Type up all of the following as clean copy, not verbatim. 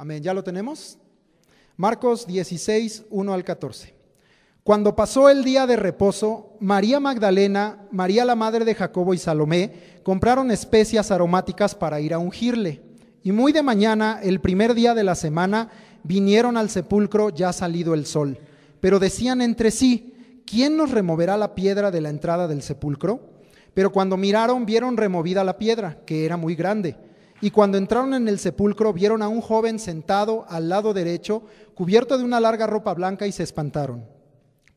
Amén, ¿ya lo tenemos? Marcos 16, 1 al 14. Cuando pasó el día de reposo, María Magdalena, María la madre de Jacobo y Salomé compraron especias aromáticas para ir a ungirle. Y muy de mañana, el primer día de la semana, vinieron al sepulcro ya salido el sol. Pero decían entre sí: ¿quién nos removerá la piedra de la entrada del sepulcro? Pero cuando miraron, vieron removida la piedra, que era muy grande. Y cuando entraron en el sepulcro, vieron a un joven sentado al lado derecho, cubierto de una larga ropa blanca, y se espantaron.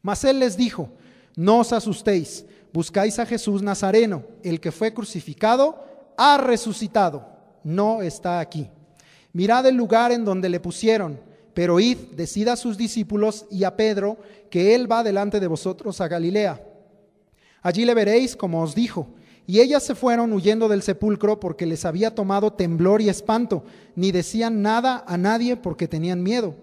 Mas él les dijo: no os asustéis, buscáis a Jesús Nazareno, el que fue crucificado, ha resucitado, no está aquí. Mirad el lugar en donde le pusieron, pero id, decid a sus discípulos y a Pedro, que él va delante de vosotros a Galilea. Allí le veréis como os dijo. Y ellas se fueron huyendo del sepulcro porque les había tomado temblor y espanto, ni decían nada a nadie porque tenían miedo.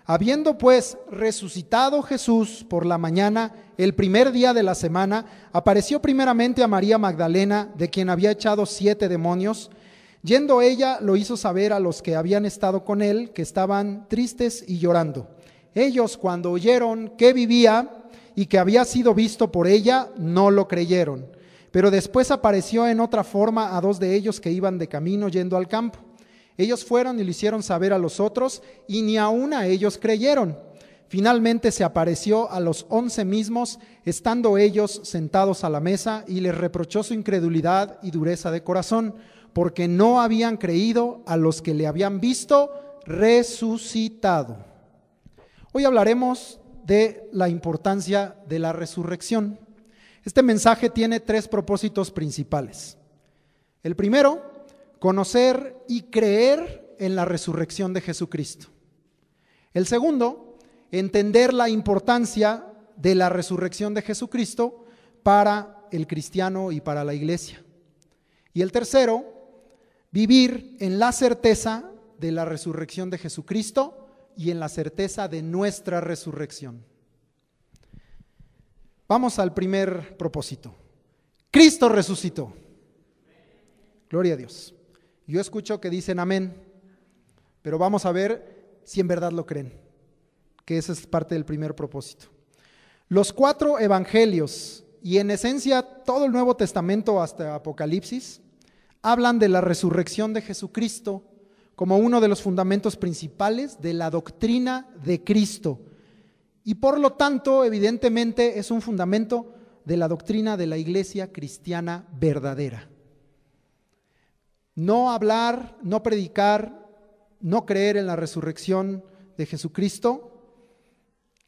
Habiendo pues resucitado Jesús por la mañana, el primer día de la semana, apareció primeramente a María Magdalena, de quien había echado 7 demonios. Yendo ella, lo hizo saber a los que habían estado con él, que estaban tristes y llorando. Ellos, cuando oyeron que vivía y que había sido visto por ella, no lo creyeron. Pero después apareció en otra forma a 2 de ellos que iban de camino yendo al campo. Ellos fueron y lo hicieron saber a los otros, y ni aun a ellos creyeron. Finalmente se apareció a los 11 mismos, estando ellos sentados a la mesa, y les reprochó su incredulidad y dureza de corazón, porque no habían creído a los que le habían visto resucitado. Hoy hablaremos de la importancia de la resurrección. Este mensaje tiene 3 propósitos principales. El primero, conocer y creer en la resurrección de Jesucristo. El segundo, entender la importancia de la resurrección de Jesucristo para el cristiano y para la iglesia. Y el tercero, vivir en la certeza de la resurrección de Jesucristo y en la certeza de nuestra resurrección. Vamos al primer propósito. Cristo resucitó. Gloria a Dios. Yo escucho que dicen amén, pero vamos a ver si en verdad lo creen, que esa es parte del primer propósito. Los 4 evangelios y en esencia todo el Nuevo Testamento hasta Apocalipsis hablan de la resurrección de Jesucristo como uno de los fundamentos principales de la doctrina de Cristo. Y por lo tanto, evidentemente, es un fundamento de la doctrina de la iglesia cristiana verdadera. No hablar, no predicar, no creer en la resurrección de Jesucristo,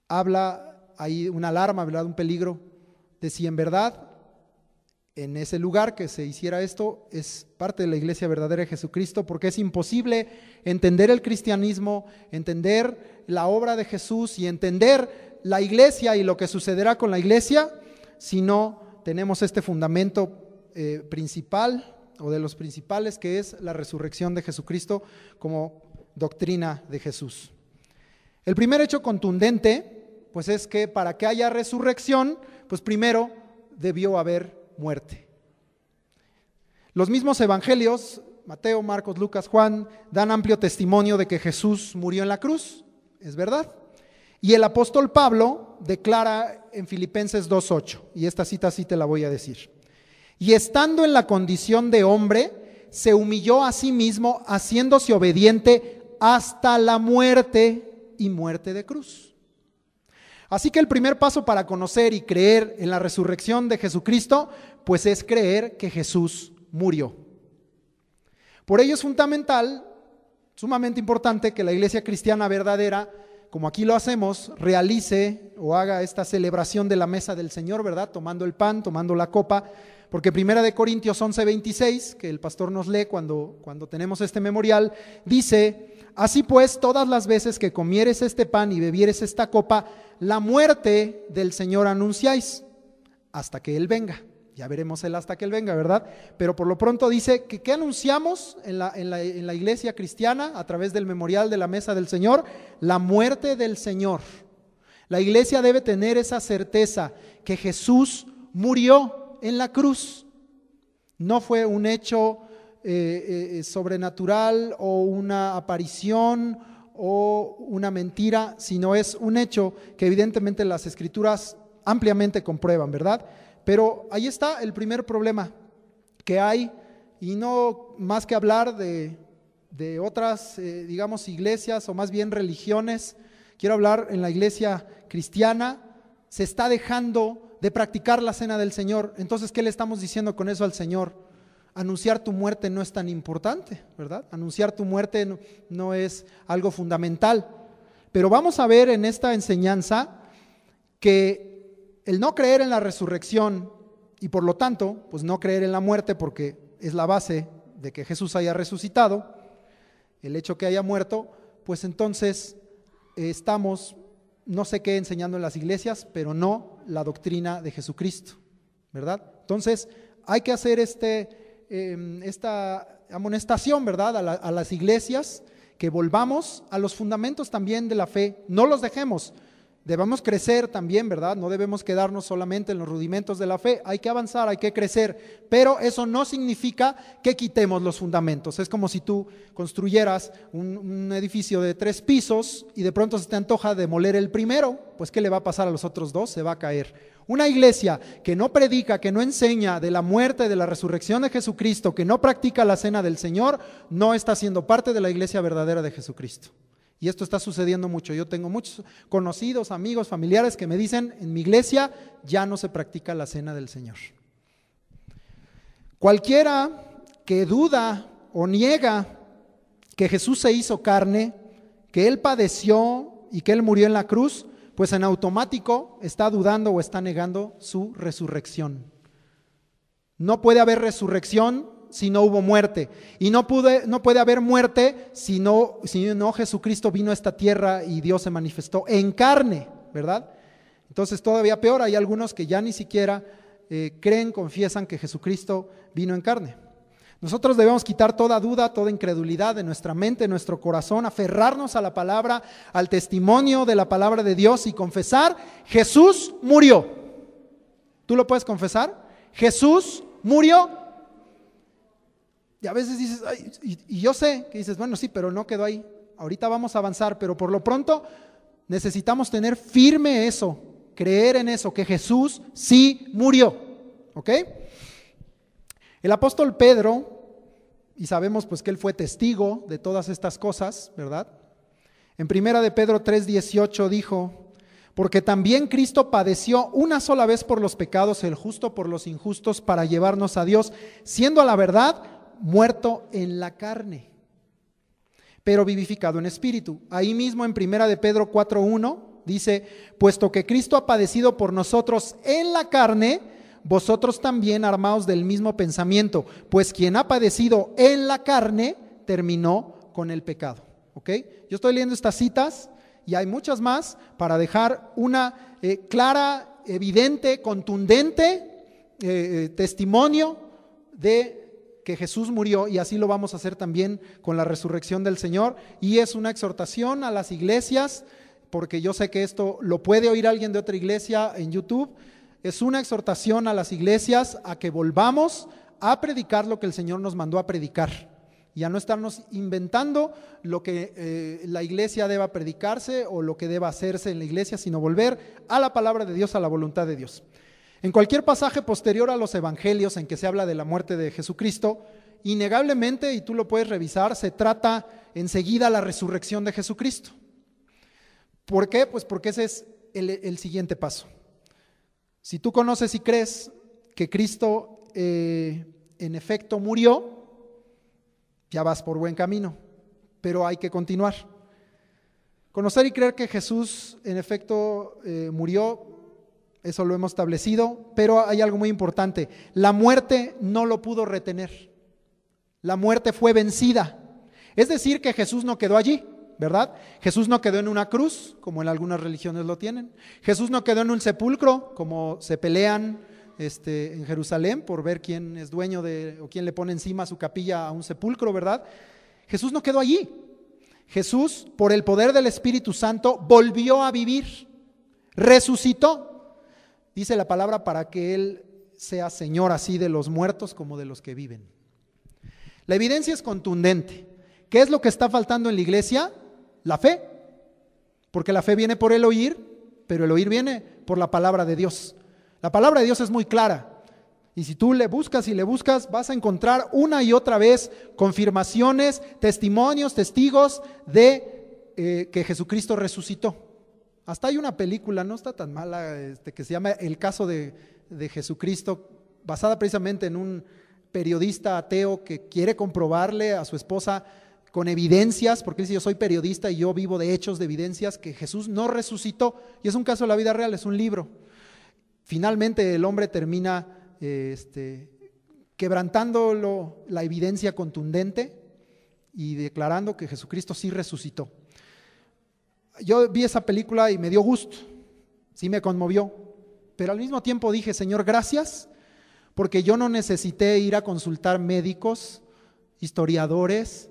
habla, hay una alarma, ¿verdad? Un peligro de si en verdad en ese lugar que se hiciera esto es parte de la iglesia verdadera de Jesucristo, porque es imposible entender el cristianismo, entender la obra de Jesús y entender la iglesia y lo que sucederá con la iglesia si no tenemos este fundamento principal o de los principales, que es la resurrección de Jesucristo como doctrina de Jesús. El primer hecho contundente, pues es que para que haya resurrección, pues primero debió haber muerte. Los mismos evangelios, Mateo, Marcos, Lucas, Juan, dan amplio testimonio de que Jesús murió en la cruz, es verdad. Y el apóstol Pablo declara en Filipenses 2:8, y esta cita sí te la voy a decir: y estando en la condición de hombre, se humilló a sí mismo, haciéndose obediente hasta la muerte y muerte de cruz. Así que el primer paso para conocer y creer en la resurrección de Jesucristo, pues es creer que Jesús murió. Por ello es fundamental, sumamente importante, que la iglesia cristiana verdadera, como aquí lo hacemos, realice o haga esta celebración de la mesa del Señor, ¿verdad? Tomando el pan, tomando la copa, porque 1 Corintios 11:26, que el pastor nos lee cuando tenemos este memorial, dice: así pues, todas las veces que comieres este pan y bebieres esta copa, la muerte del Señor anunciáis hasta que Él venga. Ya veremos el hasta que Él venga, ¿verdad? Pero por lo pronto dice que ¿qué anunciamos en la iglesia cristiana a través del memorial de la mesa del Señor? La muerte del Señor. La iglesia debe tener esa certeza que Jesús murió en la cruz. No fue un hecho sobrenatural o una aparición o una mentira, sino es un hecho que evidentemente las Escrituras ampliamente comprueban, ¿verdad? Pero ahí está el primer problema que hay, y no más que hablar de otras, digamos, iglesias o más bien religiones. Quiero hablar en la iglesia cristiana, se está dejando de practicar la cena del Señor. Entonces, ¿qué le estamos diciendo con eso al Señor? Anunciar tu muerte no es tan importante, ¿verdad? Anunciar tu muerte no es algo fundamental. Pero vamos a ver en esta enseñanza que el no creer en la resurrección y por lo tanto, pues no creer en la muerte, porque es la base de que Jesús haya resucitado, el hecho que haya muerto, pues entonces estamos, no sé qué, enseñando en las iglesias, pero no la doctrina de Jesucristo, ¿verdad? Entonces hay que hacer esta amonestación, ¿verdad? A las iglesias, que volvamos a los fundamentos también de la fe, no los dejemos. Debemos crecer también, ¿verdad? No debemos quedarnos solamente en los rudimentos de la fe, hay que avanzar, hay que crecer, pero eso no significa que quitemos los fundamentos. Es como si tú construyeras un edificio de 3 pisos y de pronto se te antoja demoler el primero, pues ¿qué le va a pasar a los otros 2? Se va a caer. Una iglesia que no predica, que no enseña de la muerte, de la resurrección de Jesucristo, que no practica la cena del Señor, no está siendo parte de la iglesia verdadera de Jesucristo. Y esto está sucediendo mucho. Yo tengo muchos conocidos, amigos, familiares que me dicen, en mi iglesia ya no se practica la cena del Señor. Cualquiera que duda o niega que Jesús se hizo carne, que Él padeció y que Él murió en la cruz, pues en automático está dudando o está negando su resurrección. No puede haber resurrección si no hubo muerte, y no puede haber muerte si no Jesucristo vino a esta tierra y Dios se manifestó en carne, ¿verdad? Entonces todavía peor, hay algunos que ya ni siquiera creen, confiesan que Jesucristo vino en carne. Nosotros debemos quitar toda duda, toda incredulidad de nuestra mente, de nuestro corazón, aferrarnos a la palabra, al testimonio de la palabra de Dios y confesar: Jesús murió. ¿Tú lo puedes confesar? Jesús murió. Y a veces dices, ay, y yo sé que dices, bueno, sí, pero no quedó ahí. Ahorita vamos a avanzar, pero por lo pronto necesitamos tener firme eso, creer en eso, que Jesús sí murió. ¿Ok? El apóstol Pedro, y sabemos pues que él fue testigo de todas estas cosas, ¿verdad? En 1 de Pedro 3:18 dijo: porque también Cristo padeció una sola vez por los pecados, el justo por los injustos, para llevarnos a Dios, siendo a la verdad muerto en la carne, pero vivificado en espíritu. Ahí mismo en 1 de Pedro 4:1 dice: puesto que Cristo ha padecido por nosotros en la carne, vosotros también armaos del mismo pensamiento, pues quien ha padecido en la carne terminó con el pecado. ¿Ok? Yo estoy leyendo estas citas y hay muchas más para dejar una clara, evidente, contundente testimonio de que Jesús murió, y así lo vamos a hacer también con la resurrección del Señor. Y es una exhortación a las iglesias, porque yo sé que esto lo puede oír alguien de otra iglesia en YouTube. Es una exhortación a las iglesias a que volvamos a predicar lo que el Señor nos mandó a predicar, y a no estarnos inventando lo que la iglesia deba predicarse o lo que deba hacerse en la iglesia, sino volver a la palabra de Dios, a la voluntad de Dios. En cualquier pasaje posterior a los evangelios en que se habla de la muerte de Jesucristo, innegablemente, y tú lo puedes revisar, se trata enseguida la resurrección de Jesucristo. ¿Por qué? Pues porque ese es el siguiente paso. Si tú conoces y crees que Cristo en efecto murió, ya vas por buen camino, pero hay que continuar. Conocer y creer que Jesús en efecto murió, eso lo hemos establecido, pero hay algo muy importante: la muerte no lo pudo retener, la muerte fue vencida. Es decir, que Jesús no quedó allí, ¿verdad? Jesús no quedó en una cruz, como en algunas religiones lo tienen. Jesús no quedó en un sepulcro, como se pelean en Jerusalén por ver quién es dueño o quién le pone encima su capilla a un sepulcro, ¿verdad? Jesús no quedó allí. Jesús, por el poder del Espíritu Santo, volvió a vivir, resucitó. Dice la palabra, para que Él sea Señor así de los muertos como de los que viven. La evidencia es contundente. ¿Qué es lo que está faltando en la iglesia? La fe. Porque la fe viene por el oír, pero el oír viene por la palabra de Dios. La palabra de Dios es muy clara. Y si tú le buscas y le buscas, vas a encontrar una y otra vez confirmaciones, testimonios, testigos de que Jesucristo resucitó. Hasta hay una película, no está tan mala, que se llama El caso de Jesucristo, basada precisamente en un periodista ateo que quiere comprobarle a su esposa con evidencias, porque él dice: yo soy periodista y yo vivo de hechos, de evidencias, que Jesús no resucitó. Y es un caso de la vida real, es un libro. Finalmente el hombre termina quebrantando la evidencia contundente y declarando que Jesucristo sí resucitó. Yo vi esa película y me dio gusto, sí me conmovió, pero al mismo tiempo dije: Señor, gracias, porque yo no necesité ir a consultar médicos, historiadores,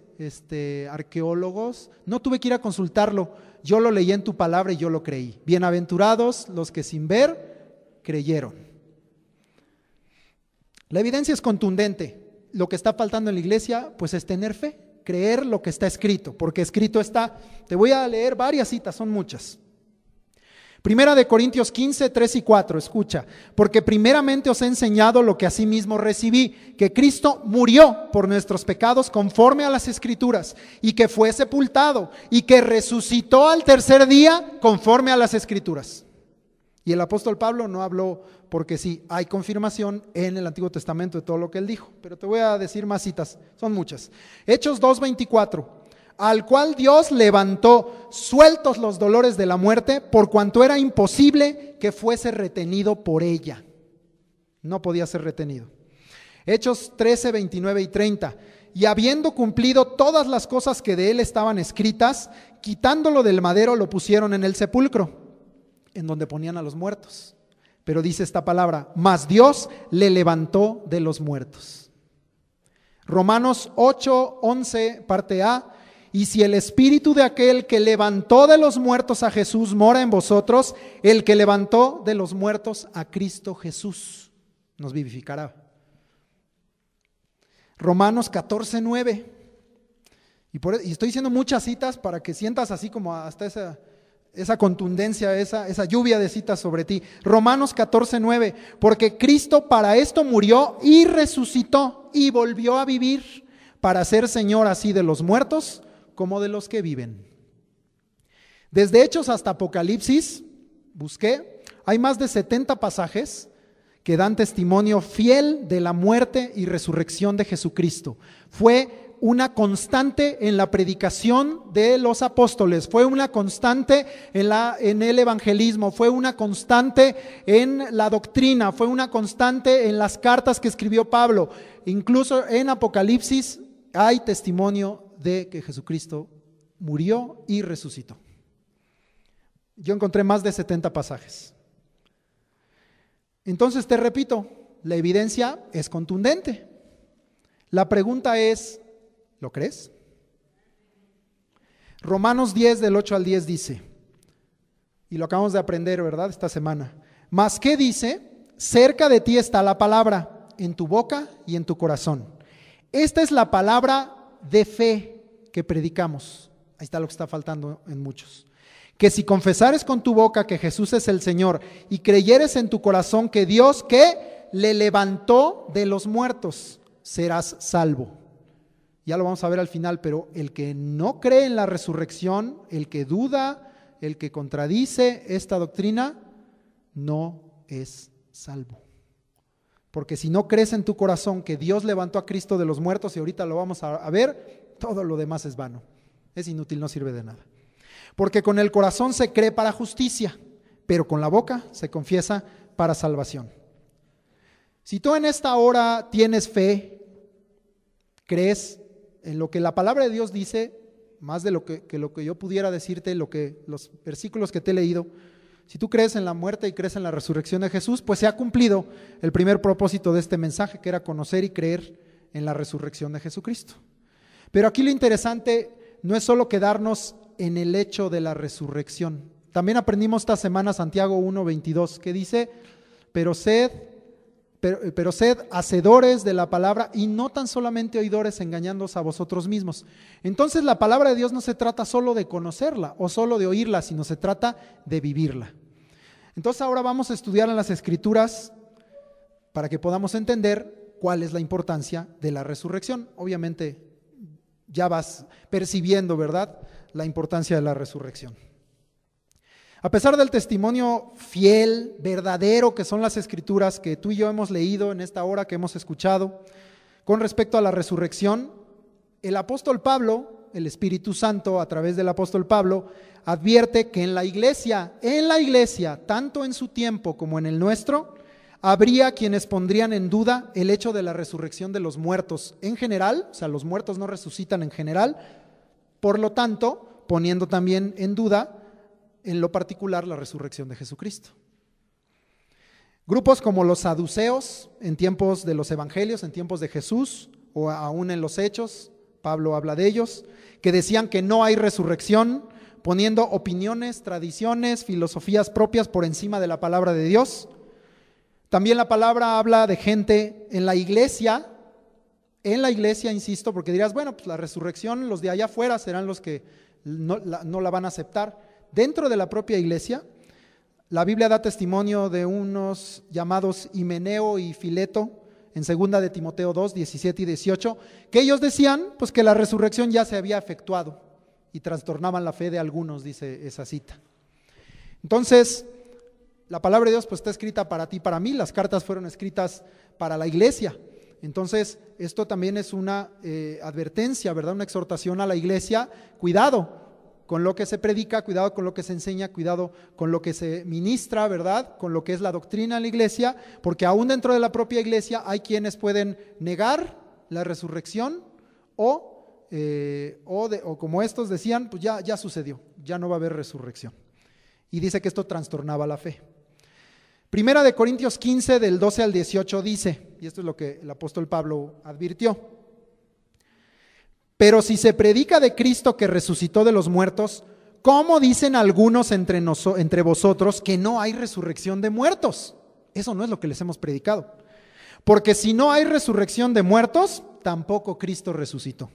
arqueólogos, no tuve que ir a consultarlo, yo lo leí en tu palabra y yo lo creí. Bienaventurados los que sin ver creyeron. La evidencia es contundente. Lo que está faltando en la iglesia, pues, es tener fe, creer lo que está escrito, porque escrito está. Te voy a leer varias citas, son muchas. Primera de Corintios 15, 3 y 4, escucha: porque primeramente os he enseñado lo que asimismo recibí, que Cristo murió por nuestros pecados conforme a las Escrituras, y que fue sepultado, y que resucitó al tercer día conforme a las Escrituras. Y el apóstol Pablo no habló porque sí, hay confirmación en el Antiguo Testamento de todo lo que él dijo, pero te voy a decir más citas, son muchas. Hechos 2:24: al cual Dios levantó, sueltos los dolores de la muerte, por cuanto era imposible que fuese retenido por ella. No podía ser retenido. Hechos 13, 29 y 30: y habiendo cumplido todas las cosas que de él estaban escritas, quitándolo del madero, lo pusieron en el sepulcro, en donde ponían a los muertos. Pero dice esta palabra: mas Dios le levantó de los muertos. Romanos 8, 11, parte A: y si el espíritu de aquel que levantó de los muertos a Jesús mora en vosotros, el que levantó de los muertos a Cristo Jesús nos vivificará. Romanos 14, 9. Y estoy diciendo muchas citas para que sientas así como hasta esa contundencia, esa lluvia de citas sobre ti. Romanos 14, 9: porque Cristo para esto murió y resucitó y volvió a vivir, para ser Señor así de los muertos como de los que viven. Desde Hechos hasta Apocalipsis, busqué, hay más de 70 pasajes que dan testimonio fiel de la muerte y resurrección de Jesucristo. Fue una constante en la predicación de los apóstoles, fue una constante en el evangelismo, fue una constante en la doctrina, fue una constante en las cartas que escribió Pablo. Incluso en Apocalipsis hay testimonio de que Jesucristo murió y resucitó. Yo encontré más de 70 pasajes. Entonces te repito, la evidencia es contundente. La pregunta es: ¿lo crees? Romanos 10 del 8 al 10 dice, y lo acabamos de aprender, ¿verdad?, esta semana: mas ¿qué dice? Cerca de ti está la palabra, en tu boca y en tu corazón. Esta es la palabra de fe que predicamos. Ahí está lo que está faltando en muchos. Que si confesares con tu boca que Jesús es el Señor y creyeres en tu corazón que Dios, que le levantó de los muertos, serás salvo. Ya lo vamos a ver al final, pero el que no cree en la resurrección, el que duda, el que contradice esta doctrina, no es salvo. Porque si no crees en tu corazón que Dios levantó a Cristo de los muertos, y ahorita lo vamos a ver, todo lo demás es vano, es inútil, no sirve de nada. Porque con el corazón se cree para justicia, pero con la boca se confiesa para salvación. Si tú en esta hora tienes fe, crees en lo que la palabra de Dios dice, más de lo que yo pudiera decirte, los versículos que te he leído, si tú crees en la muerte y crees en la resurrección de Jesús, pues se ha cumplido el primer propósito de este mensaje, que era conocer y creer en la resurrección de Jesucristo. Pero aquí lo interesante no es solo quedarnos en el hecho de la resurrección. También aprendimos esta semana Santiago 1:22, que dice: pero sed pero sed hacedores de la palabra y no tan solamente oidores, engañándoos a vosotros mismos. Entonces la palabra de Dios no se trata solo de conocerla o solo de oírla, sino se trata de vivirla. Entonces ahora vamos a estudiar en las Escrituras para que podamos entender cuál es la importancia de la resurrección. Obviamente ya vas percibiendo, ¿verdad?, la importancia de la resurrección. A pesar del testimonio fiel, verdadero que son las Escrituras que tú y yo hemos leído en esta hora que hemos escuchado con respecto a la resurrección, el apóstol Pablo, el Espíritu Santo a través del apóstol Pablo, advierte que en la iglesia, tanto en su tiempo como en el nuestro, habría quienes pondrían en duda el hecho de la resurrección de los muertos en general, o sea, los muertos no resucitan en general, por lo tanto, poniendo también en duda en lo particular la resurrección de Jesucristo. Grupos como los saduceos en tiempos de los evangelios, en tiempos de Jesús o aún en los hechos, Pablo habla de ellos, que decían que no hay resurrección, poniendo opiniones, tradiciones, filosofías propias por encima de la palabra de Dios. También la palabra habla de gente en la iglesia, insisto, porque dirás, bueno, pues la resurrección, los de allá afuera serán los que no la van a aceptar. Dentro de la propia iglesia, la Biblia da testimonio de unos llamados Himeneo y Fileto, en 2 de Timoteo 2, 17 y 18, que ellos decían pues que la resurrección ya se había efectuado y trastornaban la fe de algunos, dice esa cita. Entonces, la palabra de Dios pues está escrita para ti y para mí, las cartas fueron escritas para la iglesia. Entonces, esto también es una advertencia, ¿verdad? Una exhortación a la iglesia, cuidado con lo que se predica, cuidado con lo que se enseña, cuidado con lo que se ministra, ¿verdad?, con lo que es la doctrina en la iglesia, porque aún dentro de la propia iglesia hay quienes pueden negar la resurrección o como estos decían, pues ya sucedió, ya no va a haber resurrección. Y dice que esto trastornaba la fe. Primera de Corintios 15, del 12 al 18 dice, y esto es lo que el apóstol Pablo advirtió: pero si se predica de Cristo que resucitó de los muertos, ¿cómo dicen algunos entre vosotros que no hay resurrección de muertos? Eso no es lo que les hemos predicado. Porque si no hay resurrección de muertos, tampoco Cristo resucitó.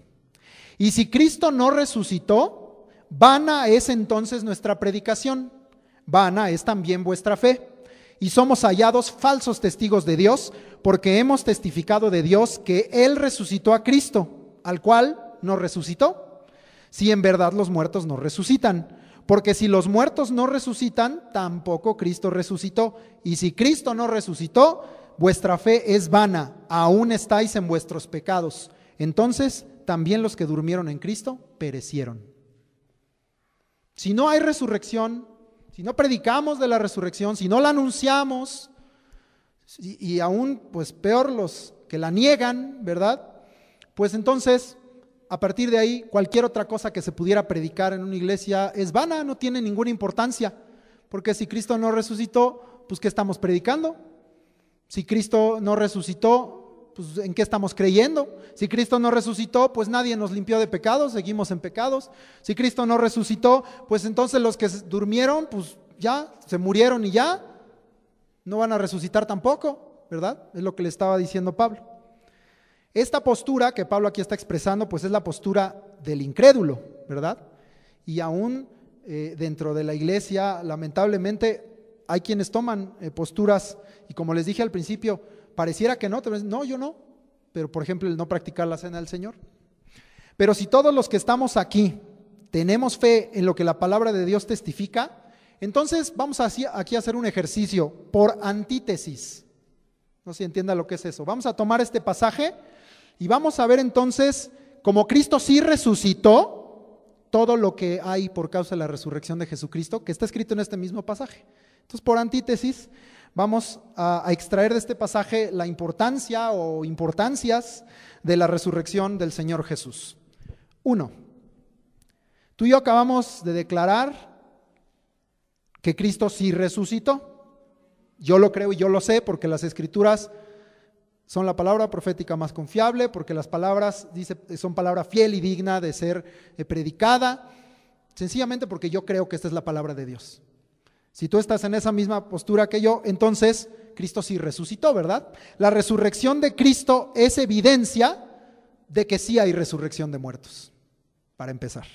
Y si Cristo no resucitó, vana es entonces nuestra predicación, vana es también vuestra fe. Y somos hallados falsos testigos de Dios, porque hemos testificado de Dios que Él resucitó a Cristo, al cual no resucitó, si en verdad los muertos no resucitan, porque si los muertos no resucitan, tampoco Cristo resucitó, y si Cristo no resucitó, vuestra fe es vana, aún estáis en vuestros pecados, entonces también los que durmieron en Cristo perecieron. Si no hay resurrección, si no predicamos de la resurrección, si no la anunciamos, y aún pues peor los que la niegan, ¿verdad?, pues entonces a partir de ahí, cualquier otra cosa que se pudiera predicar en una iglesia es vana, no tiene ninguna importancia, porque si Cristo no resucitó, pues ¿qué estamos predicando? Si Cristo no resucitó, pues ¿en qué estamos creyendo? Si Cristo no resucitó, pues nadie nos limpió de pecados, seguimos en pecados. Si Cristo no resucitó, pues entonces los que durmieron, pues ya se murieron y ya no van a resucitar tampoco, ¿verdad? Es lo que le estaba diciendo Pablo. Esta postura que Pablo aquí está expresando, pues es la postura del incrédulo, ¿verdad? Y aún dentro de la iglesia, lamentablemente, hay quienes toman posturas, y como les dije al principio, pareciera que no, no, yo no, pero por ejemplo el no practicar la cena del Señor. Pero si todos los que estamos aquí tenemos fe en lo que la palabra de Dios testifica, entonces vamos aquí a hacer un ejercicio por antítesis. No sé si entienda lo que es eso. Vamos a tomar este pasaje y vamos a ver entonces, como Cristo sí resucitó, todo lo que hay por causa de la resurrección de Jesucristo, que está escrito en este mismo pasaje. Entonces, por antítesis, vamos a extraer de este pasaje la importancia o importancias de la resurrección del Señor Jesús. 1. Tú y yo acabamos de declarar que Cristo sí resucitó. Yo lo creo y yo lo sé porque las Escrituras son la palabra profética más confiable, porque las palabras son palabra fiel y digna de ser predicada, sencillamente porque yo creo que esta es la palabra de Dios. Si tú estás en esa misma postura que yo, entonces Cristo sí resucitó, ¿verdad? La resurrección de Cristo es evidencia de que sí hay resurrección de muertos, para empezar.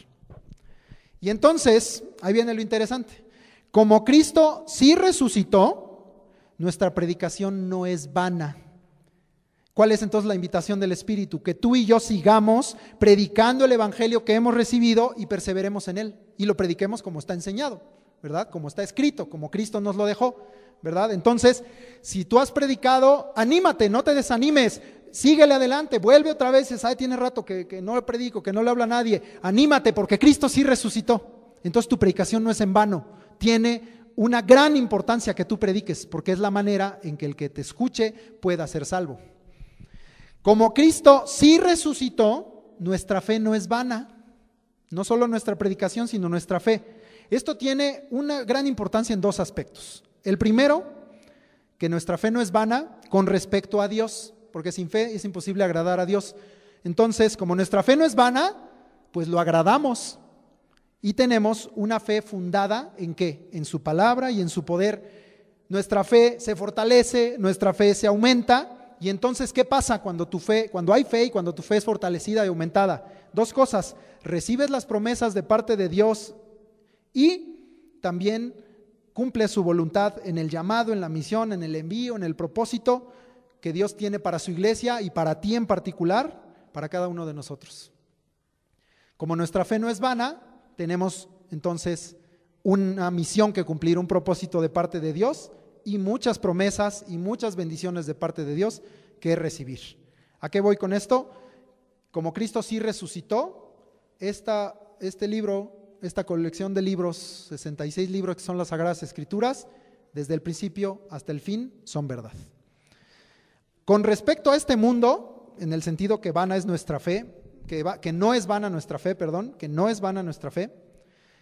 Y entonces, ahí viene lo interesante. Como Cristo sí resucitó, nuestra predicación no es vana. ¿Cuál es entonces la invitación del Espíritu? Que tú y yo sigamos predicando el Evangelio que hemos recibido y perseveremos en él. Y lo prediquemos como está enseñado, ¿verdad? Como está escrito, como Cristo nos lo dejó, ¿verdad? Entonces, si tú has predicado, anímate, no te desanimes, síguele adelante, vuelve otra vez, tiene rato que no le predico, que no le habla a nadie, anímate porque Cristo sí resucitó. Entonces tu predicación no es en vano, tiene una gran importancia que tú prediques, porque es la manera en que el que te escuche pueda ser salvo. Como Cristo sí resucitó, nuestra fe no es vana, no solo nuestra predicación, sino nuestra fe. Esto tiene una gran importancia en dos aspectos. El primero, que nuestra fe no es vana con respecto a Dios, porque sin fe es imposible agradar a Dios. Entonces, como nuestra fe no es vana, pues lo agradamos y tenemos una fe fundada ¿en qué? En su palabra y en su poder. Nuestra fe se fortalece, nuestra fe se aumenta. Y entonces, ¿qué pasa cuando hay fe y cuando tu fe es fortalecida y aumentada? Dos cosas: recibes las promesas de parte de Dios y también cumples su voluntad en el llamado, en la misión, en el envío, en el propósito que Dios tiene para su iglesia y para ti en particular, para cada uno de nosotros. Como nuestra fe no es vana, tenemos entonces una misión que cumplir, un propósito de parte de Dios y muchas promesas y muchas bendiciones de parte de Dios que recibir. ¿A qué voy con esto? Como Cristo sí resucitó, este libro, esta colección de libros, 66 libros que son las Sagradas Escrituras, desde el principio hasta el fin, son verdad. Con respecto a este mundo, en el sentido que vana es nuestra fe, que no es vana nuestra fe, que no es vana nuestra fe,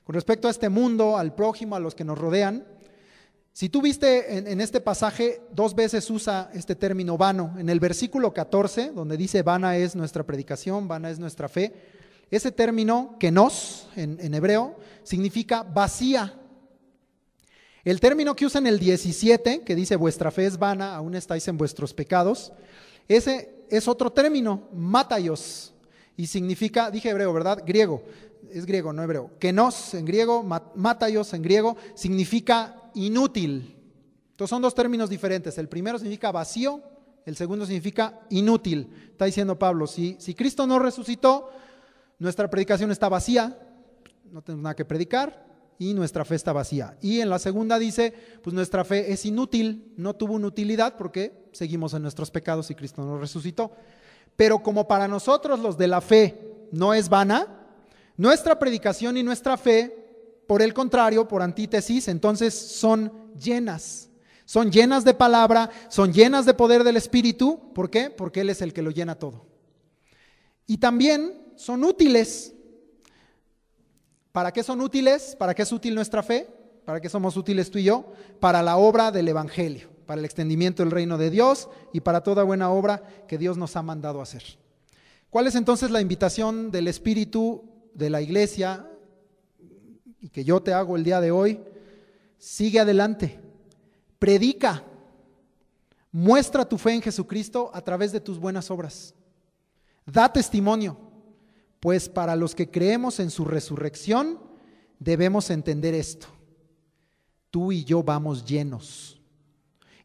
con respecto a este mundo, al prójimo, a los que nos rodean, si tú viste en este pasaje, dos veces usa este término vano. En el versículo 14, donde dice vana es nuestra predicación, vana es nuestra fe, ese término, kenos, en hebreo, significa vacía. El término que usa en el 17, que dice vuestra fe es vana, aún estáis en vuestros pecados, ese es otro término, mataios, y significa, dije hebreo, ¿verdad? Griego, es griego, no hebreo. Kenos en griego, mataios en griego, significa inútil. Entonces son dos términos diferentes. El primero significa vacío, el segundo significa inútil. Está diciendo Pablo, si Cristo no resucitó, nuestra predicación está vacía, no tenemos nada que predicar y nuestra fe está vacía. Y en la segunda dice, pues nuestra fe es inútil, no tuvo una utilidad porque seguimos en nuestros pecados y Cristo no resucitó. Pero como para nosotros los de la fe no es vana, nuestra predicación y nuestra fe, por el contrario, por antítesis, entonces son llenas de palabra, son llenas de poder del Espíritu. ¿Por qué? Porque Él es el que lo llena todo. Y también son útiles. ¿Para qué son útiles? ¿Para qué es útil nuestra fe? ¿Para qué somos útiles tú y yo? Para la obra del Evangelio, para el extendimiento del reino de Dios y para toda buena obra que Dios nos ha mandado hacer. ¿Cuál es entonces la invitación del Espíritu de la iglesia y que yo te hago el día de hoy? Sigue adelante, predica, muestra tu fe en Jesucristo a través de tus buenas obras, da testimonio, pues para los que creemos en su resurrección debemos entender esto: tú y yo vamos llenos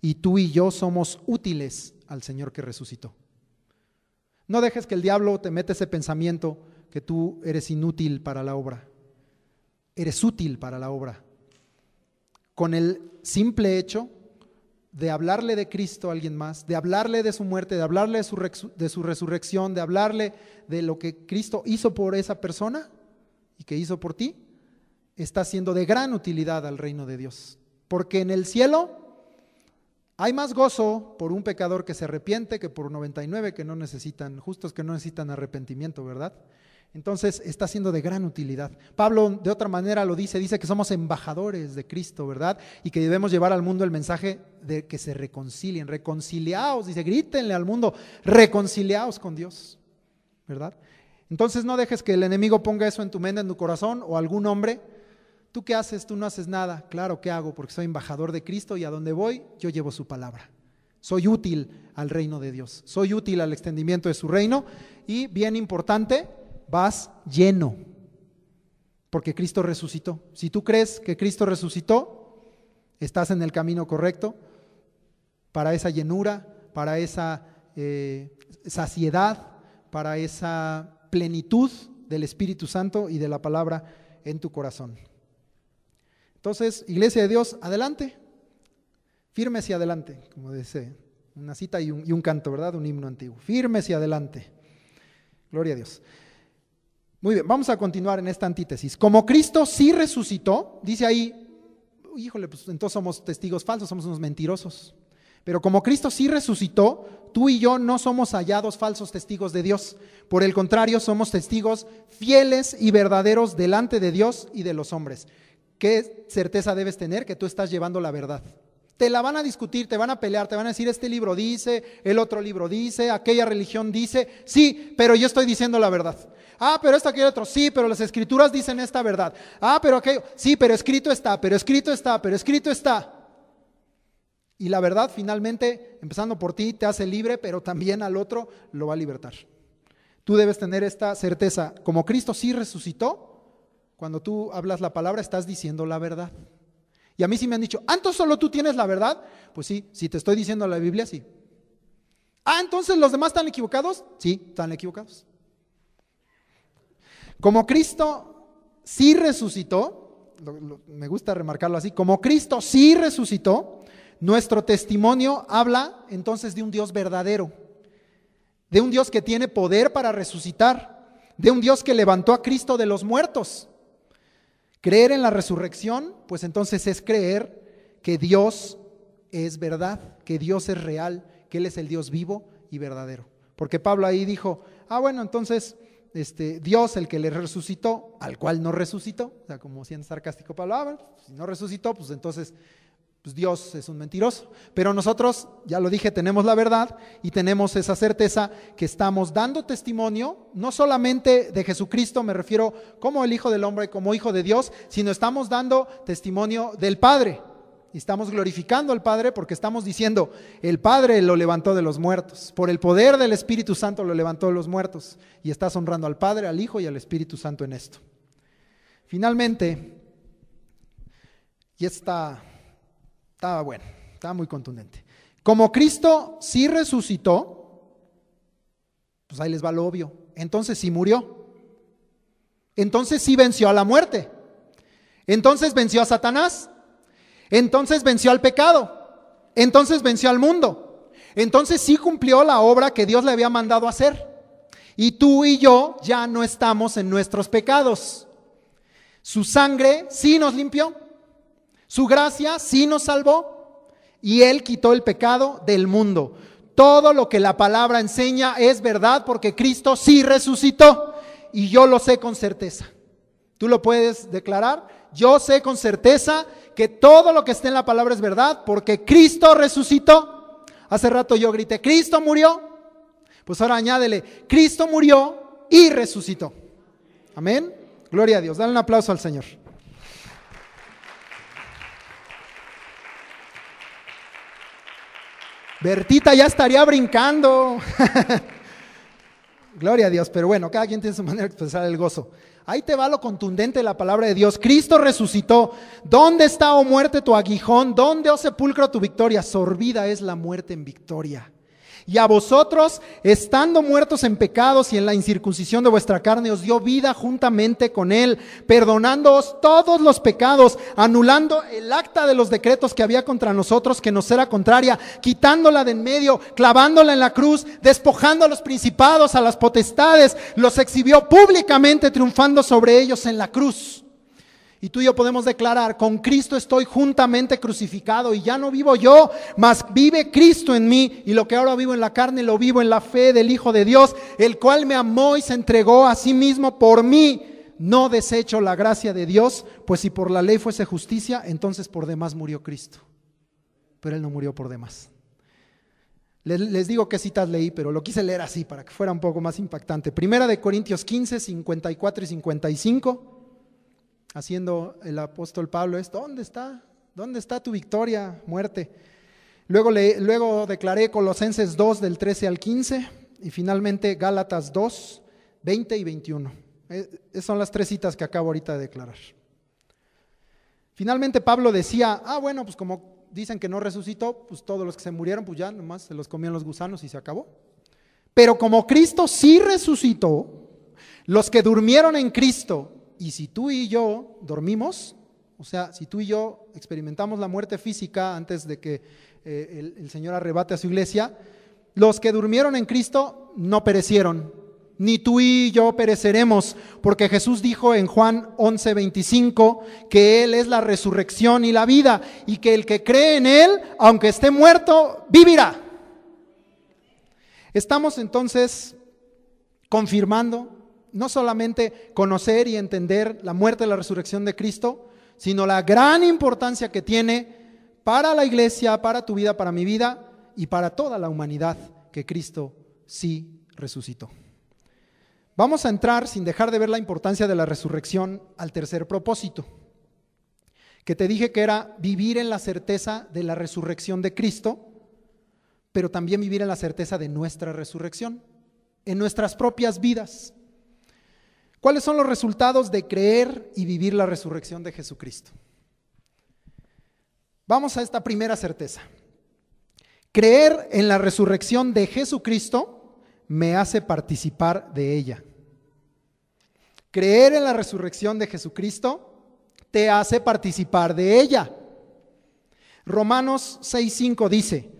y tú y yo somos útiles al Señor que resucitó. No dejes que el diablo te meta ese pensamiento que tú eres inútil para la obra. Eres útil para la obra. Con el simple hecho de hablarle de Cristo a alguien más, de hablarle de su muerte, de hablarle de su resurrección, de hablarle de lo que Cristo hizo por esa persona y que hizo por ti, está siendo de gran utilidad al reino de Dios. Porque en el cielo hay más gozo por un pecador que se arrepiente que por 99 que no necesitan, justos que no necesitan arrepentimiento, ¿verdad? Entonces está siendo de gran utilidad. Pablo de otra manera lo dice que somos embajadores de Cristo, ¿verdad? Y que debemos llevar al mundo el mensaje de que se reconcilien, reconciliaos, dice, grítenle al mundo, reconciliaos con Dios, ¿verdad? Entonces no dejes que el enemigo ponga eso en tu mente, en tu corazón, o algún hombre ¿Tú qué haces? Tú no haces nada. Claro que hago, porque soy embajador de Cristo y a donde voy yo llevo su palabra. Soy útil al reino de Dios, soy útil al extendimiento de su reino y, bien importante, vas lleno, porque Cristo resucitó. Si tú crees que Cristo resucitó, estás en el camino correcto para esa llenura, para esa saciedad, para esa plenitud del Espíritu Santo y de la palabra en tu corazón. Entonces, Iglesia de Dios, adelante. Firme hacia adelante, como dice una cita y un canto, ¿verdad? Un himno antiguo. Firme hacia adelante. Gloria a Dios. Muy bien, vamos a continuar en esta antítesis. Como Cristo sí resucitó, dice ahí, híjole, pues entonces somos testigos falsos, somos unos mentirosos. Pero como Cristo sí resucitó, tú y yo no somos hallados falsos testigos de Dios. Por el contrario, somos testigos fieles y verdaderos delante de Dios y de los hombres. ¿Qué certeza debes tener? Que tú estás llevando la verdad. Te la van a discutir, te van a pelear, te van a decir este libro dice, el otro libro dice, aquella religión dice, sí, pero yo estoy diciendo la verdad. Ah, pero esto, aquel otro, sí, pero las escrituras dicen esta verdad. Ah, pero aquello, sí, pero escrito está, pero escrito está, pero escrito está. Y la verdad finalmente, empezando por ti, te hace libre, pero también al otro lo va a libertar. Tú debes tener esta certeza, como Cristo sí resucitó, cuando tú hablas la palabra estás diciendo la verdad. Y a mí sí me han dicho, entonces solo tú tienes la verdad. Pues sí, si te estoy diciendo la Biblia, sí. Entonces los demás están equivocados. Sí, están equivocados. Como Cristo sí resucitó, me gusta remarcarlo así, como Cristo sí resucitó, nuestro testimonio habla entonces de un Dios verdadero, de un Dios que tiene poder para resucitar, de un Dios que levantó a Cristo de los muertos. Creer en la resurrección, pues entonces es creer que Dios es verdad, que Dios es real, que Él es el Dios vivo y verdadero. Porque Pablo ahí dijo, bueno, entonces Dios, el que le resucitó, al cual no resucitó, o sea, como siendo sarcástico Pablo, bueno, si no resucitó, pues entonces pues Dios es un mentiroso. Pero nosotros, ya lo dije, tenemos la verdad y tenemos esa certeza que estamos dando testimonio, no solamente de Jesucristo, me refiero como el Hijo del Hombre, como Hijo de Dios, sino estamos dando testimonio del Padre. Y estamos glorificando al Padre porque estamos diciendo, el Padre lo levantó de los muertos, por el poder del Espíritu Santo lo levantó de los muertos. Y estás honrando al Padre, al Hijo y al Espíritu Santo en esto. Finalmente, y estaba bueno, estaba muy contundente. Como Cristo sí resucitó, pues ahí les va lo obvio. Entonces sí murió. Entonces sí venció a la muerte. Entonces venció a Satanás. Entonces venció al pecado. Entonces venció al mundo. Entonces sí cumplió la obra que Dios le había mandado hacer. Y tú y yo ya no estamos en nuestros pecados. Su sangre sí nos limpió. Su gracia sí nos salvó y Él quitó el pecado del mundo. Todo lo que la palabra enseña es verdad porque Cristo sí resucitó y yo lo sé con certeza. ¿Tú lo puedes declarar? Yo sé con certeza que todo lo que está en la palabra es verdad porque Cristo resucitó. Hace rato yo grité, ¿Cristo murió? Pues ahora añádele, Cristo murió y resucitó. Amén. Gloria a Dios. Dale un aplauso al Señor. Bertita ya estaría brincando. Gloria a Dios, pero bueno, cada quien tiene su manera de expresar el gozo. Ahí te va lo contundente de la palabra de Dios. Cristo resucitó. ¿Dónde está, oh muerte, tu aguijón? ¿Dónde, oh sepulcro, tu victoria? Sorbida es la muerte en victoria. Y a vosotros, estando muertos en pecados y en la incircuncisión de vuestra carne, os dio vida juntamente con Él, perdonándoos todos los pecados, anulando el acta de los decretos que había contra nosotros, que nos era contraria, quitándola de en medio, clavándola en la cruz, despojando a los principados, a las potestades, los exhibió públicamente, triunfando sobre ellos en la cruz. Y tú y yo podemos declarar, con Cristo estoy juntamente crucificado y ya no vivo yo, mas vive Cristo en mí. Y lo que ahora vivo en la carne, lo vivo en la fe del Hijo de Dios, el cual me amó y se entregó a sí mismo por mí. No desecho la gracia de Dios, pues si por la ley fuese justicia, entonces por demás murió Cristo. Pero Él no murió por demás. Les digo qué citas leí, pero lo quise leer así para que fuera un poco más impactante. Primera de Corintios 15, 54 y 55. haciendo el apóstol Pablo es: ¿dónde está tu victoria, muerte? Luego declaré Colosenses 2 del 13 al 15 y finalmente Gálatas 2, 20 y 21. Esas son las 3 citas que acabo ahorita de declarar. Finalmente Pablo decía: bueno, pues como dicen que no resucitó, pues todos los que se murieron, pues ya nomás se los comían los gusanos y se acabó. Pero como Cristo sí resucitó, los que durmieron en Cristo, y si tú y yo dormimos, o sea, si tú y yo experimentamos la muerte física antes de que el Señor arrebate a su iglesia, los que durmieron en Cristo no perecieron, ni tú y yo pereceremos, porque Jesús dijo en Juan 11:25 que Él es la resurrección y la vida, y que el que cree en Él, aunque esté muerto, vivirá. Estamos entonces confirmando no solamente conocer y entender la muerte y la resurrección de Cristo, sino la gran importancia que tiene para la iglesia, para tu vida, para mi vida y para toda la humanidad, que Cristo sí resucitó. Vamos a entrar, sin dejar de ver la importancia de la resurrección, al tercer propósito, que te dije que era vivir en la certeza de la resurrección de Cristo, pero también vivir en la certeza de nuestra resurrección, en nuestras propias vidas. ¿Cuáles son los resultados de creer y vivir la resurrección de Jesucristo? Vamos a esta primera certeza. Creer en la resurrección de Jesucristo me hace participar de ella. Creer en la resurrección de Jesucristo te hace participar de ella. Romanos 6:5 dice: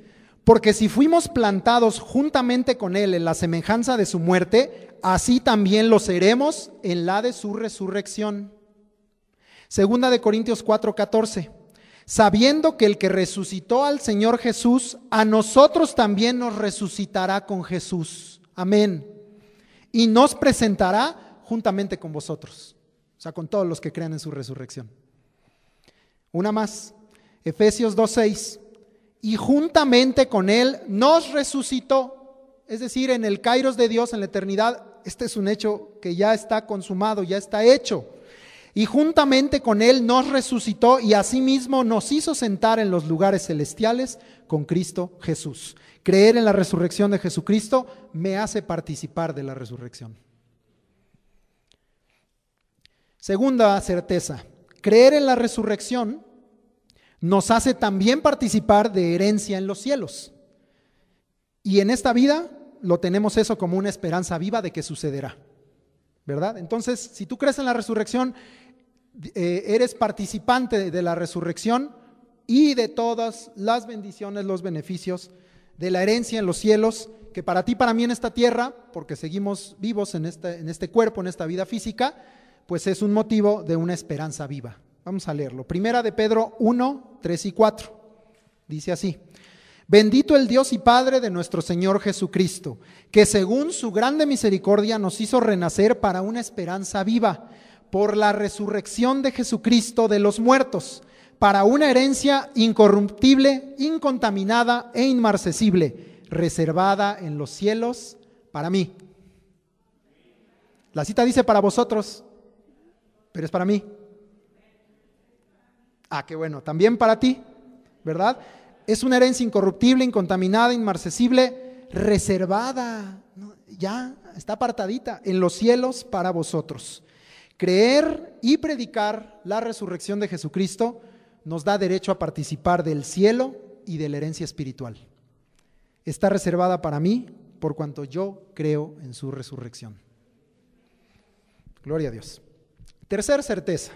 porque si fuimos plantados juntamente con Él en la semejanza de su muerte, así también lo seremos en la de su resurrección. Segunda de Corintios 4:14, sabiendo que el que resucitó al Señor Jesús, a nosotros también nos resucitará con Jesús. Amén. Y nos presentará juntamente con vosotros, o sea, con todos los que crean en su resurrección. Una más, Efesios 2:6, y juntamente con Él nos resucitó, es decir, en el kairos de Dios, en la eternidad. Este es un hecho que ya está consumado, ya está hecho. Y juntamente con Él nos resucitó y asimismo nos hizo sentar en los lugares celestiales con Cristo Jesús. Creer en la resurrección de Jesucristo me hace participar de la resurrección. Segunda certeza, creer en la resurrección nos hace también participar de herencia en los cielos. Y en esta vida lo tenemos eso como una esperanza viva de que sucederá, ¿verdad? Entonces, si tú crees en la resurrección, eres participante de la resurrección y de todas las bendiciones, los beneficios de la herencia en los cielos, que para ti, para mí en esta tierra, porque seguimos vivos en este cuerpo, en esta vida física, pues es un motivo de una esperanza viva. Vamos a leerlo. Primera de Pedro 1, 3 y 4. Dice así: bendito el Dios y Padre de nuestro Señor Jesucristo, que según su grande misericordia nos hizo renacer para una esperanza viva, por la resurrección de Jesucristo de los muertos, para una herencia incorruptible, incontaminada e inmarcesible, reservada en los cielos para mí. La cita dice para vosotros, pero es para mí. Qué bueno, también para ti, ¿verdad? Es una herencia incorruptible, incontaminada, inmarcesible, reservada, ¿no? Ya está apartadita en los cielos para vosotros. Creer y predicar la resurrección de Jesucristo nos da derecho a participar del cielo y de la herencia espiritual. Está reservada para mí por cuanto yo creo en su resurrección. Gloria a Dios. Tercer certeza.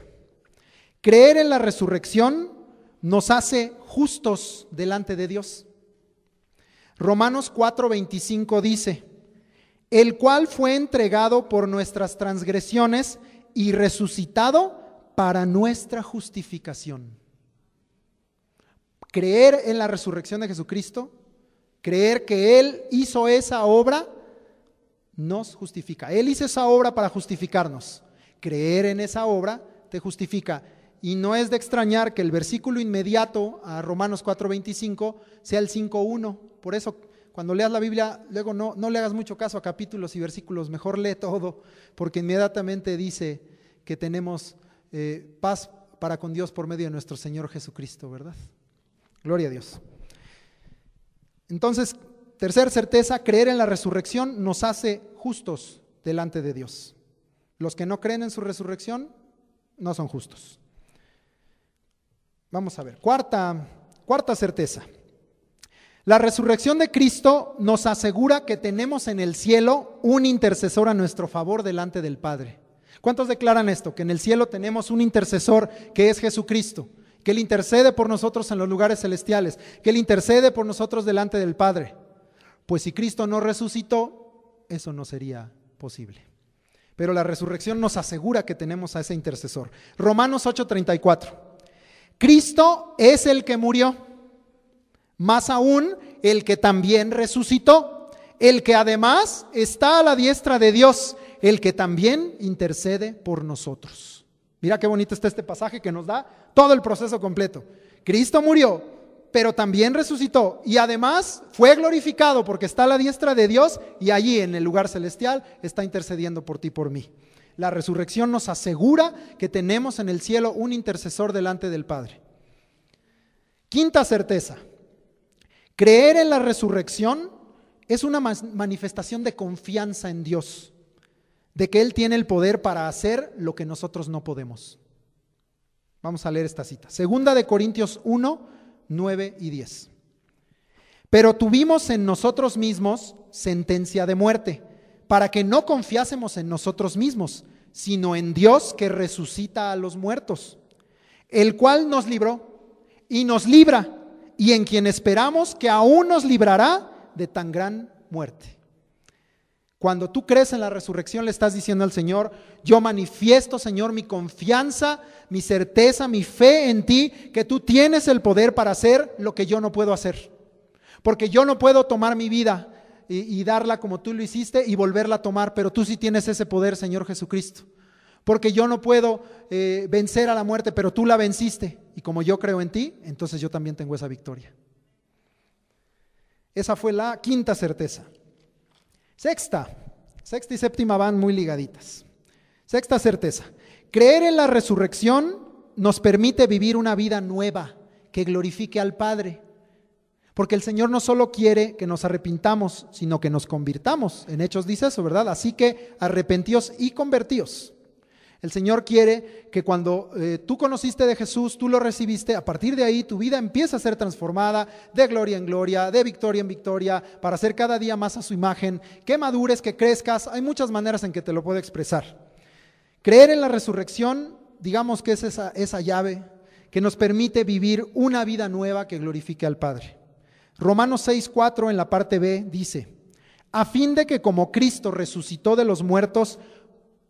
Creer en la resurrección nos hace justos delante de Dios. Romanos 4:25 dice: el cual fue entregado por nuestras transgresiones y resucitado para nuestra justificación. Creer en la resurrección de Jesucristo, creer que Él hizo esa obra, nos justifica. Él hizo esa obra para justificarnos. Creer en esa obra te justifica. Y no es de extrañar que el versículo inmediato a Romanos 4:25 sea el 5:1. Por eso, cuando leas la Biblia, luego no le hagas mucho caso a capítulos y versículos, mejor lee todo, porque inmediatamente dice que tenemos paz para con Dios por medio de nuestro Señor Jesucristo, ¿verdad? Gloria a Dios. Entonces, tercera certeza, creer en la resurrección nos hace justos delante de Dios. Los que no creen en su resurrección no son justos. Vamos a ver, cuarta certeza. La resurrección de Cristo nos asegura que tenemos en el cielo un intercesor a nuestro favor delante del Padre. ¿Cuántos declaran esto? Que en el cielo tenemos un intercesor que es Jesucristo, que Él intercede por nosotros en los lugares celestiales, que Él intercede por nosotros delante del Padre. Pues si Cristo no resucitó, eso no sería posible. Pero la resurrección nos asegura que tenemos a ese intercesor. Romanos 8:34. Cristo es el que murió, más aún el que también resucitó, el que además está a la diestra de Dios, el que también intercede por nosotros. Mira qué bonito está este pasaje que nos da todo el proceso completo. Cristo murió, pero también resucitó y además fue glorificado porque está a la diestra de Dios y allí en el lugar celestial está intercediendo por ti y por mí. La resurrección nos asegura que tenemos en el cielo un intercesor delante del Padre. Quinta certeza. Creer en la resurrección es una manifestación de confianza en Dios, de que Él tiene el poder para hacer lo que nosotros no podemos. Vamos a leer esta cita. Segunda de Corintios 1, 9 y 10. Pero tuvimos en nosotros mismos sentencia de muerte, para que no confiásemos en nosotros mismos, sino en Dios que resucita a los muertos, el cual nos libró y nos libra, y en quien esperamos que aún nos librará de tan gran muerte. Cuando tú crees en la resurrección, le estás diciendo al Señor: yo manifiesto, Señor, mi confianza, mi certeza, mi fe en ti, que tú tienes el poder para hacer lo que yo no puedo hacer. Porque yo no puedo tomar mi vida y darla como tú lo hiciste y volverla a tomar, pero tú sí tienes ese poder, Señor Jesucristo. Porque yo no puedo vencer a la muerte, pero tú la venciste. Y como yo creo en ti, entonces yo también tengo esa victoria. Esa fue la quinta certeza. Sexta y séptima van muy ligaditas. Sexta certeza. Creer en la resurrección nos permite vivir una vida nueva que glorifique al Padre. Porque el Señor no solo quiere que nos arrepintamos, sino que nos convirtamos. En Hechos dice eso, ¿verdad? Así que arrepentíos y convertíos. El Señor quiere que cuando tú conociste de Jesús, tú lo recibiste, a partir de ahí tu vida empieza a ser transformada de gloria en gloria, de victoria en victoria, para ser cada día más a su imagen, que madures, que crezcas. Hay muchas maneras en que te lo puedo expresar. Creer en la resurrección, digamos que es esa llave que nos permite vivir una vida nueva que glorifique al Padre. Romanos 6:4 en la parte B dice: a fin de que como Cristo resucitó de los muertos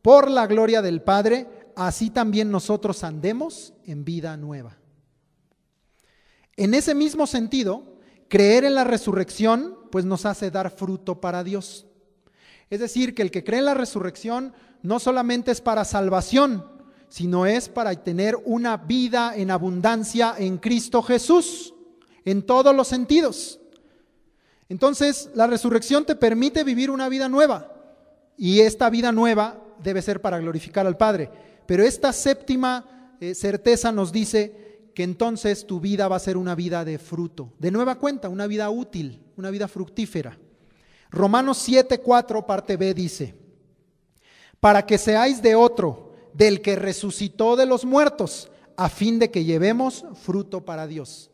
por la gloria del Padre, así también nosotros andemos en vida nueva. En ese mismo sentido, creer en la resurrección pues nos hace dar fruto para Dios. Es decir, que el que cree en la resurrección no solamente es para salvación, sino es para tener una vida en abundancia en Cristo Jesús, en todos los sentidos. Entonces, la resurrección te permite vivir una vida nueva, y esta vida nueva debe ser para glorificar al Padre. Pero esta séptima certeza nos dice que entonces tu vida va a ser una vida de fruto, de nueva cuenta, una vida útil, una vida fructífera. Romanos 7:4 parte B dice: para que seáis de otro, del que resucitó de los muertos, a fin de que llevemos fruto para Dios.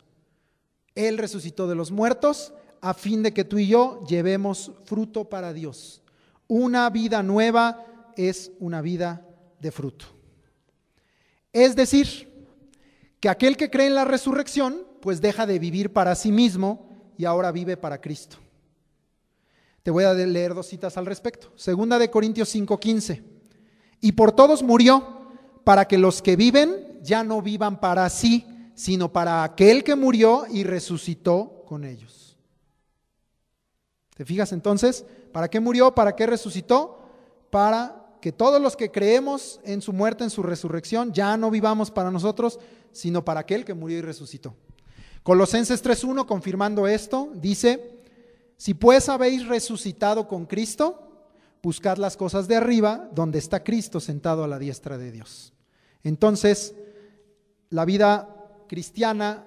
Él resucitó de los muertos a fin de que tú y yo llevemos fruto para Dios. Una vida nueva es una vida de fruto. Es decir, que aquel que cree en la resurrección, pues deja de vivir para sí mismo y ahora vive para Cristo. Te voy a leer dos citas al respecto. Segunda de Corintios 5:15. Y por todos murió, para que los que viven ya no vivan para sí, sino para aquel que murió y resucitó con ellos. ¿Te fijas entonces? ¿Para qué murió? ¿Para qué resucitó? Para que todos los que creemos en su muerte, en su resurrección, ya no vivamos para nosotros, sino para aquel que murió y resucitó. Colosenses 3:1, confirmando esto, dice: si pues habéis resucitado con Cristo, buscad las cosas de arriba, donde está Cristo sentado a la diestra de Dios. Entonces, la vida cristiana,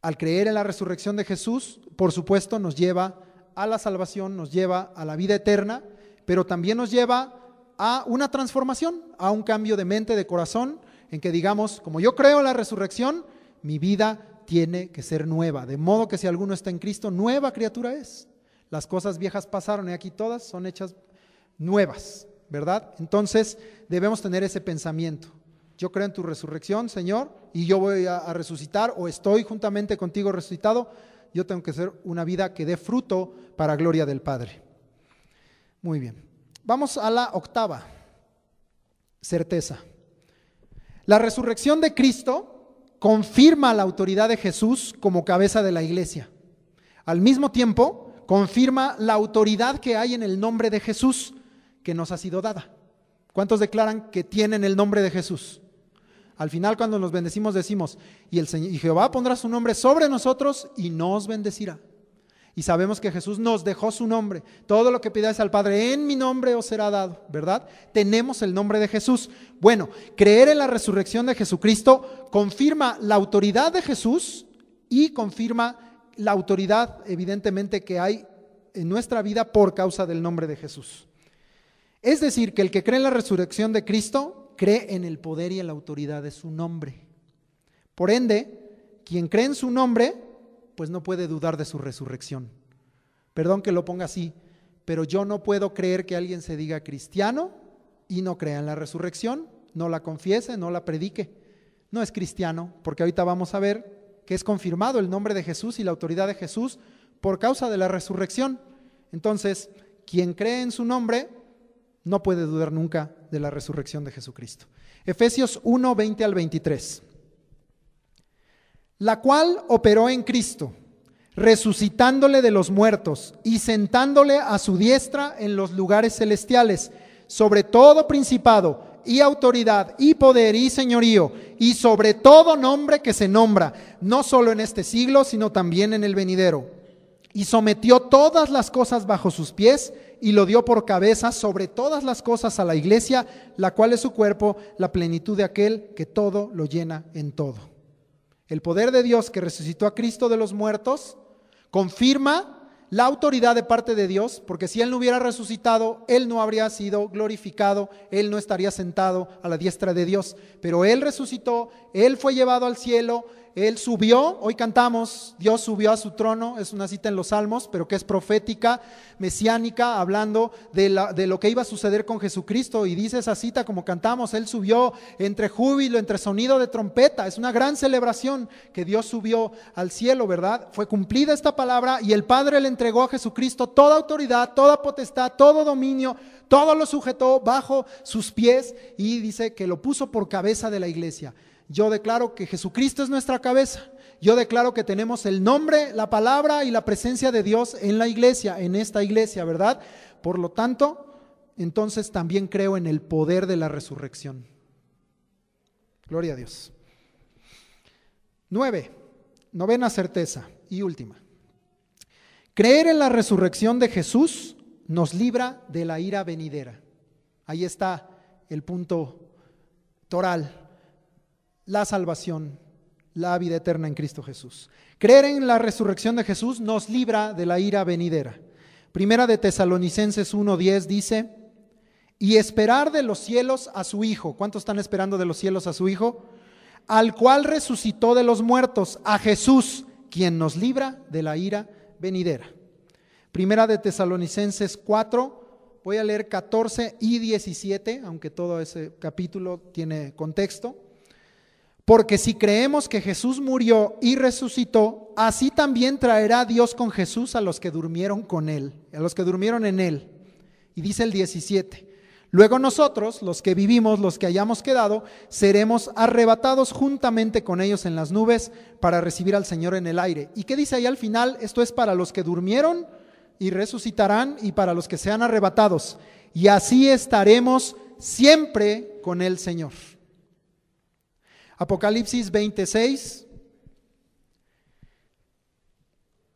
al creer en la resurrección de Jesús, por supuesto nos lleva a la salvación, nos lleva a la vida eterna, pero también nos lleva a una transformación, a un cambio de mente, de corazón, en que digamos, como yo creo en la resurrección, mi vida tiene que ser nueva, de modo que si alguno está en Cristo, nueva criatura es. Las cosas viejas pasaron y aquí todas son hechas nuevas, ¿verdad? Entonces debemos tener ese pensamiento. Yo creo en tu resurrección, Señor, y yo voy a resucitar, o estoy juntamente contigo resucitado. Yo tengo que hacer una vida que dé fruto para gloria del Padre. Muy bien. Vamos a la octava certeza. La resurrección de Cristo confirma la autoridad de Jesús como cabeza de la iglesia. Al mismo tiempo, confirma la autoridad que hay en el nombre de Jesús que nos ha sido dada. ¿Cuántos declaran que tienen el nombre de Jesús? Al final, cuando nos bendecimos, decimos, y Jehová pondrá su nombre sobre nosotros y nos bendecirá. Y sabemos que Jesús nos dejó su nombre. Todo lo que pidáis al Padre en mi nombre os será dado, ¿verdad? Tenemos el nombre de Jesús. Bueno, creer en la resurrección de Jesucristo confirma la autoridad de Jesús y confirma la autoridad, evidentemente, que hay en nuestra vida por causa del nombre de Jesús. Es decir, que el que cree en la resurrección de Cristo cree en el poder y en la autoridad de su nombre. Por ende, quien cree en su nombre, pues no puede dudar de su resurrección. Perdón que lo ponga así, pero yo no puedo creer que alguien se diga cristiano y no crea en la resurrección, no la confiese, no la predique. No es cristiano, porque ahorita vamos a ver que es confirmado el nombre de Jesús y la autoridad de Jesús por causa de la resurrección. Entonces, quien cree en su nombre no puede dudar nunca de la resurrección de Jesucristo. Efesios 1, 20 al 23. La cual operó en Cristo, resucitándole de los muertos y sentándole a su diestra en los lugares celestiales, sobre todo principado y autoridad y poder y señorío, y sobre todo nombre que se nombra, no solo en este siglo, sino también en el venidero. Y sometió todas las cosas bajo sus pies, y lo dio por cabeza sobre todas las cosas a la iglesia, la cual es su cuerpo, la plenitud de aquel que todo lo llena en todo. El poder de Dios que resucitó a Cristo de los muertos confirma la autoridad de parte de Dios, porque si Él no hubiera resucitado, Él no habría sido glorificado, Él no estaría sentado a la diestra de Dios. Pero Él resucitó, Él fue llevado al cielo, Él subió, hoy cantamos, Dios subió a su trono, es una cita en los Salmos, pero que es profética, mesiánica, hablando de lo que iba a suceder con Jesucristo. Y dice esa cita como cantamos, Él subió entre júbilo, entre sonido de trompeta. Es una gran celebración que Dios subió al cielo, ¿verdad? Fue cumplida esta palabra y el Padre le entregó a Jesucristo toda autoridad, toda potestad, todo dominio, todo lo sujetó bajo sus pies y dice que lo puso por cabeza de la iglesia. Yo declaro que Jesucristo es nuestra cabeza. Yo declaro que tenemos el nombre, la palabra y la presencia de Dios en la iglesia, en esta iglesia, ¿verdad? Por lo tanto, entonces también creo en el poder de la resurrección. Gloria a Dios. 9, novena certeza y última. Creer en la resurrección de Jesús nos libra de la ira venidera. Ahí está el punto toral. La salvación, la vida eterna en Cristo Jesús. Creer en la resurrección de Jesús nos libra de la ira venidera. Primera de Tesalonicenses 1:10 dice, y esperar de los cielos a su Hijo. ¿Cuántos están esperando de los cielos a su Hijo? Al cual resucitó de los muertos, a Jesús, quien nos libra de la ira venidera. Primera de Tesalonicenses 4, voy a leer 14 y 17, aunque todo ese capítulo tiene contexto. Porque si creemos que Jesús murió y resucitó, así también traerá Dios con Jesús a los que durmieron con Él, a los que durmieron en Él. Y dice el 17, luego nosotros, los que vivimos, los que hayamos quedado, seremos arrebatados juntamente con ellos en las nubes para recibir al Señor en el aire. ¿Y qué dice ahí al final? Esto es para los que durmieron y resucitarán y para los que sean arrebatados. Y así estaremos siempre con el Señor. Apocalipsis 26,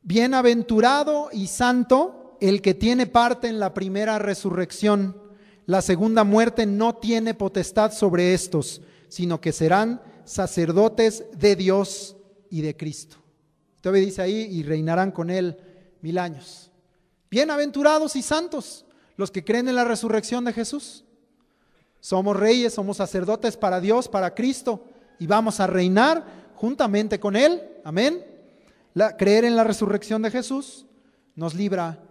bienaventurado y santo el que tiene parte en la primera resurrección. La segunda muerte no tiene potestad sobre estos, sino que serán sacerdotes de Dios y de Cristo. Todavía dice ahí, y reinarán con él 1000 años. Bienaventurados y santos los que creen en la resurrección de Jesús. Somos reyes, somos sacerdotes para Dios, para Cristo, y vamos a reinar juntamente con él. Amén. Creer en la resurrección de Jesús nos libra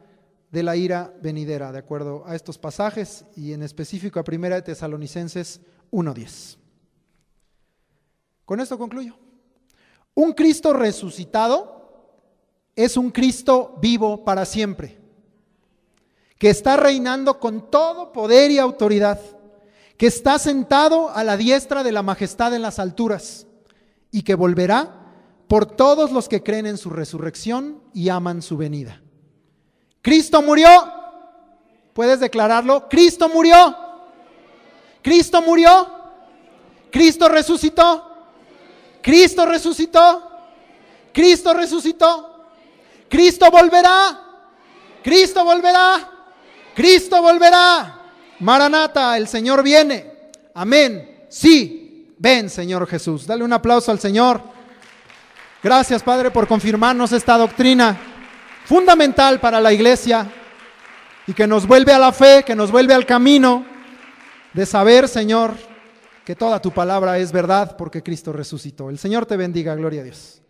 de la ira venidera, de acuerdo a estos pasajes, y en específico a 1 Tesalonicenses 1:10. Con esto concluyo. Un Cristo resucitado es un Cristo vivo para siempre, que está reinando con todo poder y autoridad, que está sentado a la diestra de la majestad en las alturas y que volverá por todos los que creen en su resurrección y aman su venida. Cristo murió. ¿Puedes declararlo? Cristo murió. Cristo murió. Cristo resucitó. Cristo resucitó. Cristo resucitó. Cristo volverá. Cristo volverá. Cristo volverá. Maranata, el Señor viene. Amén. Sí, ven, Señor Jesús. Dale un aplauso al Señor. Gracias, Padre, por confirmarnos esta doctrina fundamental para la iglesia y que nos vuelve a la fe, que nos vuelve al camino de saber, Señor, que toda tu palabra es verdad porque Cristo resucitó. El Señor te bendiga, gloria a Dios.